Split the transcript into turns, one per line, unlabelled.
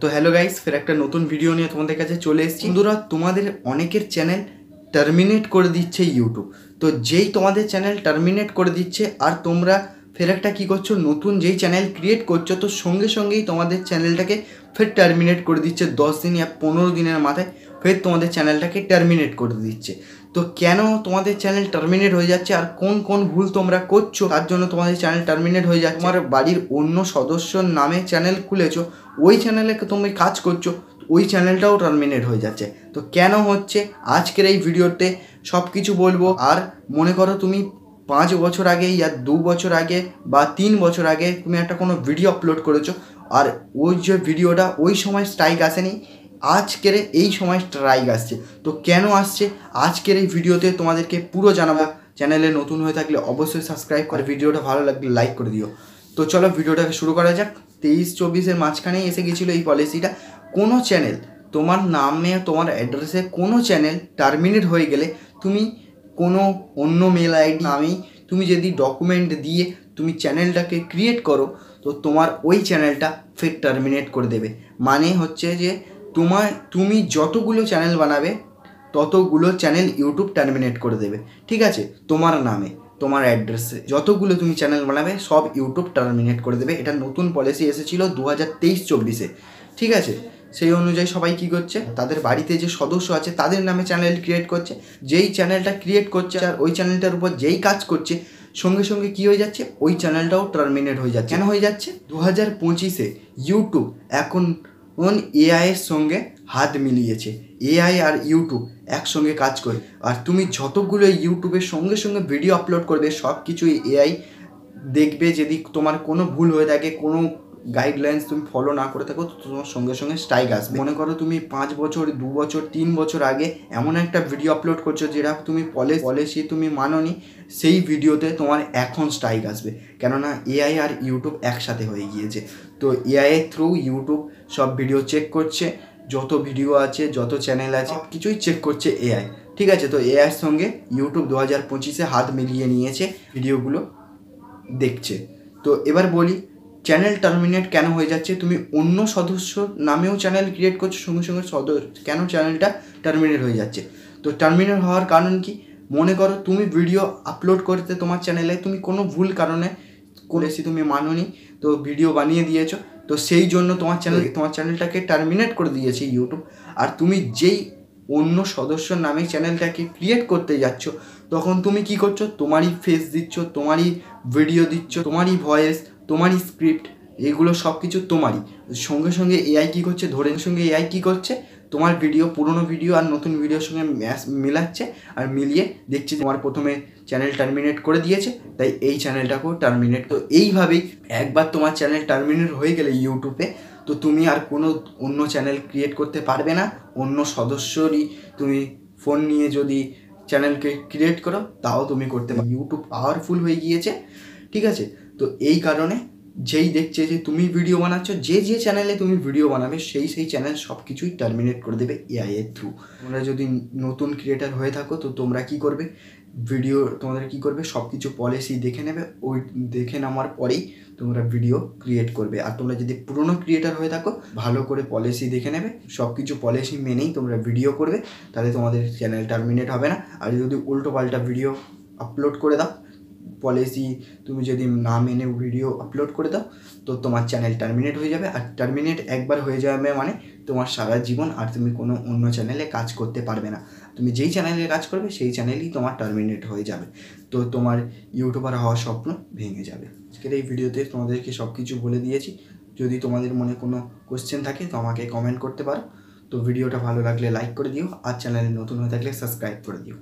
তো hello guys, ফের একটা নতুন ভিডিও নিয়ে তোমাদের কাছে চলে এসেছি। বন্ধুরা, তোমাদের অনেকের চ্যানেল টার্মিনেট করে দিচ্ছে ইউটিউব। তো যেই তোমাদের চ্যানেল টার্মিনেট করে দিচ্ছে আর তোমরা ফের একটা কী করছো, নতুন যেই চ্যানেল ক্রিয়েট করছো তো সঙ্গে সঙ্গেই তোমাদের চ্যানেলটাকে ফের টার্মিনেট করে দিচ্ছে। 10 দিন या 15 দিনের মাথায় ফের তোমাদের চ্যানেলটাকে টার্মিনেট করে দিচ্ছে। তো কেন তোমাদের চ্যানেল টার্মিনেট হয়ে যাচ্ছে আর কোন কোন ভুল তোমরা করছো তার জন্য তোমাদের চ্যানেল টার্মিনেট হয়ে যাচ্ছে। তোমার বাড়ির অন্য সদস্যর নামে চ্যানেল খুলেছো, ওই চ্যানেলে তুমি কাজ করছো, ওই চ্যানেলটাও টার্মিনেট হয়ে যাচ্ছে। তো কেন হচ্ছে আজকের এই ভিডিওতে সব কিছু বলবো। আর মনে করো তুমি 5 বছর আগে या 2 বছর আগে বা 3 বছর আগে তুমি একটা কোনো ভিডিও আপলোড করেছো আর ওই যে ভিডিওটা ওই সময় স্ট্রাইক আসেনি, আজকের এই সময় স্ট্রাইক আসছে। তো কেন আসছে আজকের এই ভিডিওতে তোমাদেরকে পুরো জানাবো। চ্যানেলে নতুন হয়ে থাকলে অবশ্যই সাবস্ক্রাইব করে, ভিডিওটা ভালো লাগলে লাইক করে দিও। তো চলো ভিডিওটাকে শুরু করা যাক। 23-24-এর মাঝখানেই এসে গেছিলো এই পলিসিটা। কোনো চ্যানেল তোমার নামে তোমার অ্যাড্রেসে কোনো চ্যানেল টার্মিনেট হয়ে গেলে তুমি কোনো অন্য মেল আইডি নামেই তুমি যদি ডকুমেন্ট দিয়ে তুমি চ্যানেলটাকে ক্রিয়েট করো তো তোমার ওই চ্যানেলটা ফের টার্মিনেট করে দেবে। মানে হচ্ছে যে তুমি যতগুলো চ্যানেল বানাবে ততগুলো চ্যানেল ইউটিউব টার্মিনেট করে দেবে। ঠিক আছে, তোমার নামে তোমার অ্যাড্রেসে যতগুলো তুমি চ্যানেল বানাবে সব ইউটিউব টার্মিনেট করে দেবে। এটা নতুন পলিসি এসেছিলো 2023-24-এ। ঠিক আছে, সেই অনুযায়ী সবাই কী করছে, তাদের বাড়িতে যে সদস্য আছে তাদের নামে চ্যানেল ক্রিয়েট করছে। যেই চ্যানেলটা ক্রিয়েট করছে আর ওই চ্যানেলটার উপর যেই কাজ করছে সঙ্গে সঙ্গে কী হয়ে যাচ্ছে, ওই চ্যানেলটাও টার্মিনেট হয়ে যাচ্ছে। কেন হয়ে যাচ্ছে? 2025-এ ইউটিউব এখন এআইয়ের সঙ্গে হাত মিলিয়েছে। এআই আর ইউটিউব একসঙ্গে কাজ করে। আর তুমি যতগুলো ইউটিউবের সঙ্গে সঙ্গে ভিডিও আপলোড করবে সব কিছুই এআই দেখবে। যদি তোমার কোনো ভুল হয়ে থাকে, কোনো গাইডলাইন্স তুমি ফলো না করে থাকো তো তোমার সঙ্গে সঙ্গে স্ট্রাইক আসবে। মনে করো তুমি 5 বছর, 2 বছর, 3 বছর আগে এমন একটা ভিডিও আপলোড করছো যেটা তুমি পলিসি তুমি মানোনি, সেই ভিডিওতে তোমার এখন স্ট্রাইক আসবে। কেননা এআই আর ইউটিউব একসাথে হয়ে গিয়েছে। তো এআইয়ের থ্রু ইউটিউব সব ভিডিও চেক করছে, যত ভিডিও আছে যত চ্যানেল আছে কিছুই চেক করছে এআই। ঠিক আছে, তো এআইয়ের সঙ্গে ইউটিউব 2025-এ হাত মিলিয়ে নিয়েছে, ভিডিওগুলো দেখছে। তো এবার বলি চ্যানেল টার্মিনেট কেন হয়ে যাচ্ছে। তুমি অন্য সদস্যর নামেও চ্যানেল ক্রিয়েট করছো, সঙ্গে সঙ্গে কেন চ্যানেলটা টার্মিনেট হয়ে যাচ্ছে? তো টার্মিনেট হওয়ার কারণ কি? মনে করো তুমি ভিডিও আপলোড করতে তোমার চ্যানেলে তুমি কোনো ভুল কারণে করেছি, তুমি মানোনি, তো ভিডিও বানিয়ে দিয়েছো, তো সেই জন্য তোমার চ্যানেলটাকে টার্মিনেট করে দিয়েছে ইউটিউব। আর তুমি যেই অন্য সদস্যর নামে চ্যানেলটাকে ক্রিয়েট করতে যাচ্ছ তখন তুমি কি করছো, তোমারই ফেস দিচ্ছ, তোমারই ভিডিও দিচ্ছ, তোমারই ভয়েস, তোমারই স্ক্রিপ্ট, এগুলো সব কিছু তোমারই। সঙ্গে সঙ্গে এআই কী করছে, এআই কী করছে, তোমার ভিডিও, পুরনো ভিডিও আর নতুন ভিডিওর সঙ্গে মেলাচ্ছে আর মিলিয়ে দেখছি তোমার প্রথমে চ্যানেল টার্মিনেট করে দিয়েছে, তাই এই চ্যানেলটাকেও টার্মিনেট। তো এইভাবেই একবার তোমার চ্যানেল টার্মিনেট হয়ে গেলে ইউটিউবে তো তুমি আর কোনো অন্য চ্যানেল ক্রিয়েট করতে পারবে না। অন্য সদস্যরই তুমি ফোন নিয়ে যদি চ্যানেলকে ক্রিয়েট করো তাও তুমি করতে পারো। ইউটিউব পাওয়ারফুল হয়ে গিয়েছে। ঠিক আছে, তো এই কারণে যেই দেখছে যে তুমি ভিডিও বানাচ্ছ, যে চ্যানেলে তুমি ভিডিও বানাবে সেই চ্যানেল সব কিছুই টার্মিনেট করে দেবে এআই এর থ্রু। তোমরা যদি নতুন ক্রিয়েটার হয়ে থাকো তো তোমরা কি করবে, তোমাদের কি করবে, সব কিছু পলিসি দেখে নেবে, ওই দেখে নেওয়ার পরেই তোমরা ভিডিও ক্রিয়েট করবে। আর তোমরা যদি পুরনো ক্রিয়েটার হয়ে থাকো ভালো করে পলিসি দেখে নেবে, সব কিছু পলিসি মেনেই তোমরা ভিডিও করবে, তাহলে তোমাদের চ্যানেল টার্মিনেট হবে না। আর যদি উল্টো পাল্টা ভিডিও আপলোড করে দাও, পলিসি তুমি যদি না মেনে ভিডিও আপলোড করে দাও তো তোমার চ্যানেল টার্মিনেট হয়ে যাবে। আর টার্মিনেট একবার হয়ে যাবে মানে তোমার সারা জীবন আর তুমি কোনো অন্য চ্যানেলে কাজ করতে পারবে না। তুমি যেই চ্যানেলে কাজ করবে সেই চ্যানেলই তোমার টার্মিনেট হয়ে যাবে। তো তোমার ইউটিউবার হওয়ার স্বপ্ন ভেঙে যাবে। আজকের এই ভিডিওতে তোমাদেরকে সব কিছু বলে দিয়েছি। যদি তোমাদের মনে কোনো কোশ্চেন থাকে তো আমাকে কমেন্ট করতে পারো। তো ভিডিওটা ভালো লাগলে লাইক করে দিও, আর চ্যানেলে নতুন হয়ে থাকলে সাবস্ক্রাইব করে দিও।